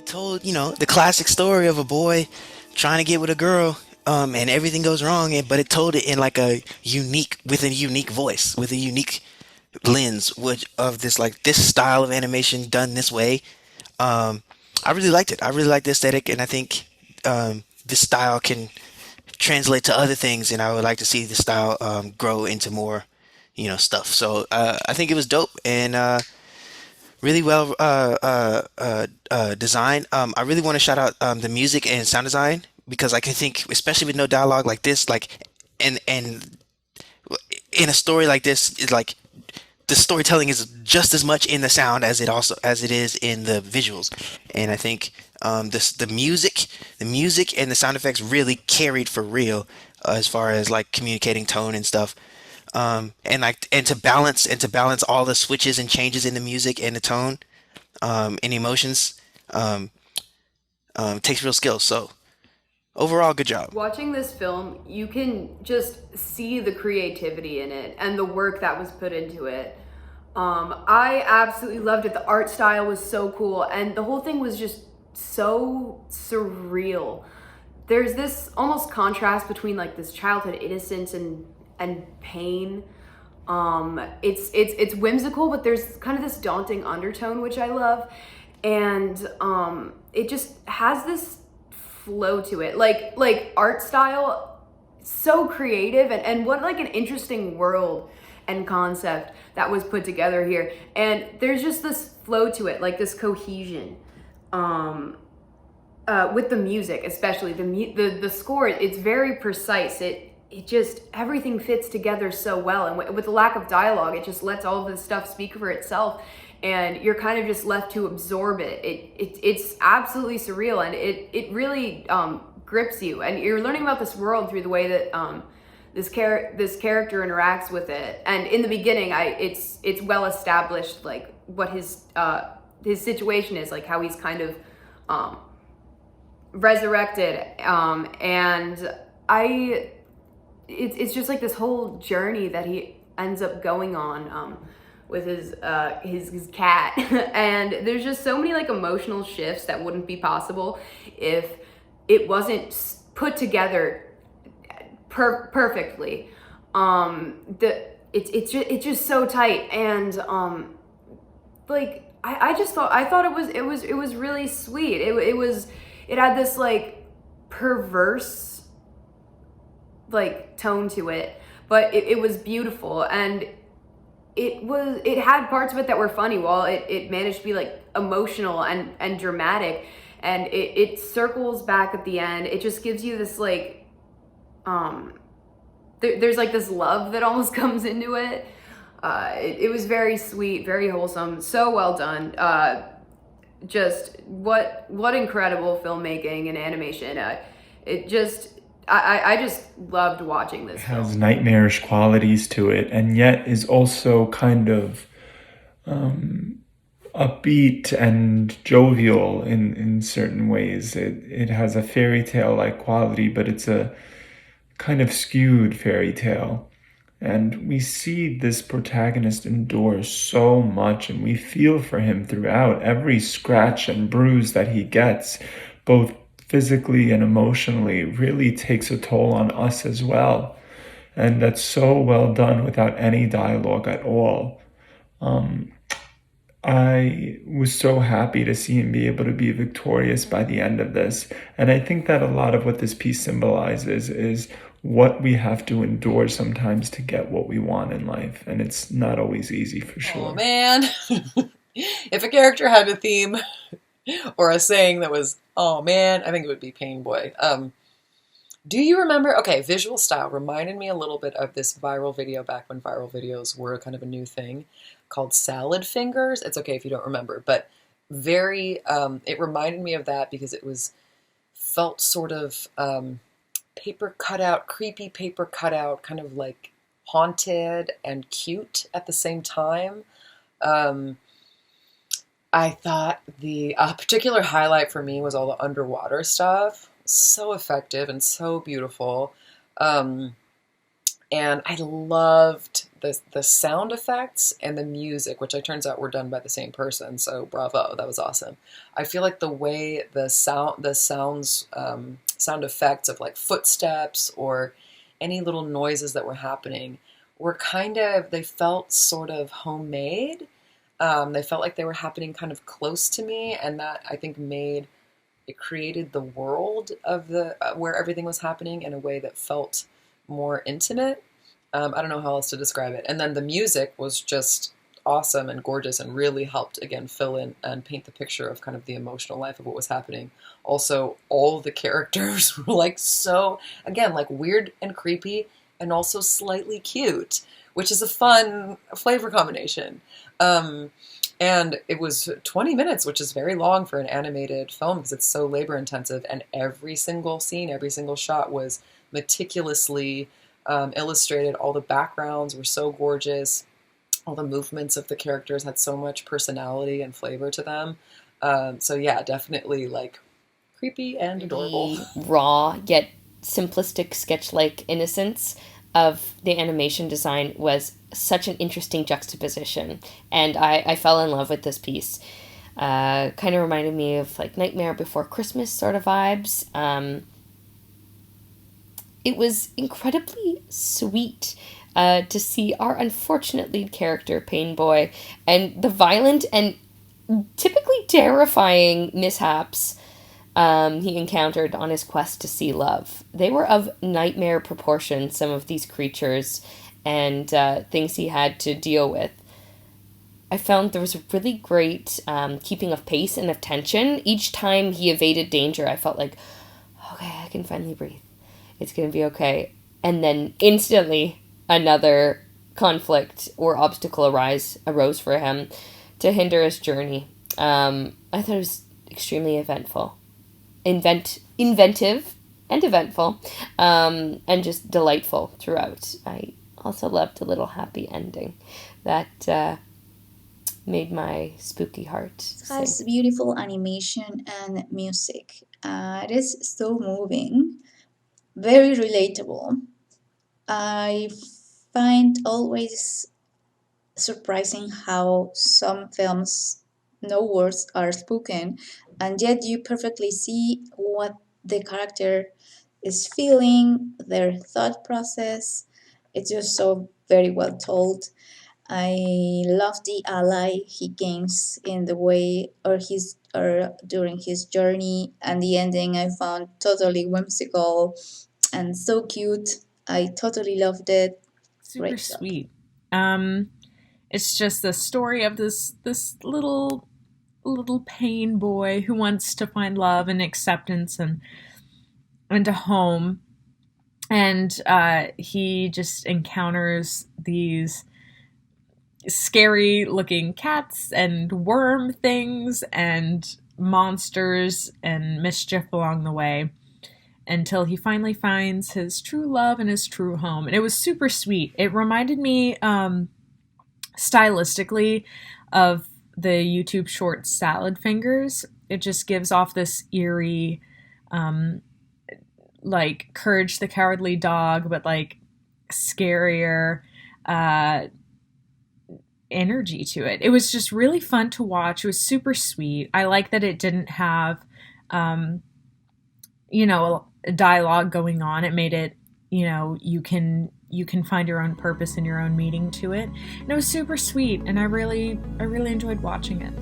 told, the classic story of a boy trying to get with a girl, and everything goes wrong, but it told it in like with a unique voice, with a unique lens, which of this style of animation done this way. Um, I really liked it. I really liked the aesthetic, and I think this style can translate to other things, and I would like to see the style grow into more, stuff. So I think it was dope and really well designed. I really want to shout out the music and sound design because I can think, especially with no dialogue like this, and in a story like this, it's like the storytelling is just as much in the sound as it is in the visuals, and I think the music and the sound effects really carried for real as far as like communicating tone and stuff. And to balance all the switches and changes in the music and the tone and emotions um, takes real skill. So overall, good job. Watching this film, you can just see the creativity in it and the work that was put into it. I absolutely loved it. The art style was so cool, and the whole thing was just so surreal. There's this almost contrast between like this childhood innocence and pain. It's whimsical, but there's kind of this daunting undertone which I love, and it just has this flow to it, like art style, so creative, and what like an interesting world and concept that was put together here. And there's just this flow to it, like this cohesion. Um, with the music, especially the score, it's very precise. It just everything fits together so well, and with the lack of dialogue, it just lets all of this stuff speak for itself, and you're kind of just left to absorb it. It's absolutely surreal, and it really grips you, and you're learning about this world through the way that this character interacts with it. And in the beginning, it's well established like what his situation is, like how he's kind of um, resurrected, and I it's just like this whole journey that he ends up going on with his cat. And there's just so many like emotional shifts that wouldn't be possible if it wasn't put together perfectly. It's just so tight, and like I thought it was really sweet. It had this like perverse like tone to it, but it was beautiful, and it had parts of it that were funny while it managed to be like emotional and dramatic, and it circles back at the end. It just gives you this like um there's like this love that almost comes into it. It was very sweet, very wholesome, so well done. Just what incredible filmmaking and animation. It just I just loved watching this Has film. nightmarish qualities to it, and yet is also kind of upbeat and jovial in certain ways. It has a fairy tale like quality, but it's a kind of skewed fairy tale. And we see this protagonist endure so much, and we feel for him throughout. Every scratch and bruise that he gets, both physically and emotionally, really takes a toll on us as well. And that's so well done without any dialogue at all. Um, I was so happy to see him be able to be victorious by the end of this. And I think that a lot of what this piece symbolizes is what we have to endure sometimes to get what we want in life. And it's not always easy for Oh sure. man. If a character had a theme or a saying that was, oh man, I think it would be Pain Boy. Do you remember? Okay, visual style reminded me a little bit of this viral video back when viral videos were kind of a new thing called Salad Fingers. It's okay if you don't remember, but it reminded me of that because felt sort of paper cutout, creepy paper cutout, kind of like haunted and cute at the same time. Um, I thought the particular highlight for me was all the underwater stuff. So effective and so beautiful. Um, And I loved the sound effects and the music, which it turns out were done by the same person. So bravo, that was awesome. I feel like the way sound effects of like footsteps or any little noises that were happening were they felt sort of homemade. They felt like they were happening kind of close to me, and that I think it created the world of the where everything was happening in a way that felt more intimate. I don't know how else to describe it. And then the music was just awesome and gorgeous and really helped, again, fill in and paint the picture of kind of the emotional life of what was happening. Also, all the characters were like so, again, like weird and creepy and also slightly cute, which is a fun flavor combination. And it was 20 minutes, which is very long for an animated film because it's so labor intensive. And every single scene, every single shot was meticulously illustrated. All the backgrounds were so gorgeous. All the movements of the characters had so much personality and flavor to them. So yeah, definitely like creepy and adorable. The raw yet simplistic sketch-like innocence of the animation design was such an interesting juxtaposition, and I fell in love with this piece. Kind of reminded me of like Nightmare Before Christmas sort of vibes. It was incredibly sweet to see our unfortunate lead character, Pain Boy, and the violent and typically terrifying mishaps he encountered on his quest to see love. They were of nightmare proportions, some of these creatures, and things he had to deal with. I found there was a really great keeping of pace and of tension. Each time he evaded danger, I felt like, okay, I can finally breathe. It's going to be okay. And then instantly another conflict or obstacle arose for him to hinder his journey. I thought it was extremely inventive and eventful, and just delightful throughout. I also loved the little happy ending that made my spooky heart It has sing. beautiful animation and music. It is so moving, very relatable. I find always surprising how some films no words are spoken, and yet you perfectly see what the character is feeling, their thought process. It's just so very well told. I love the ally he gains in the way or during his journey, and the ending I found totally whimsical and so cute. I totally loved it. Super Great job. sweet. It's just the story of this little pain boy who wants to find love and acceptance and a home, and he just encounters these scary looking cats and worm things and monsters and mischief along the way until he finally finds his true love and his true home. And it was super sweet. It reminded me stylistically of the YouTube short Salad Fingers. It just gives off this eerie like Courage the Cowardly Dog, but like scarier energy to it. It was just really fun to watch. It was super sweet. I like that it didn't have dialogue going on. It made it, you can find your own purpose and your own meaning to it. And it was super sweet, and I really enjoyed watching it.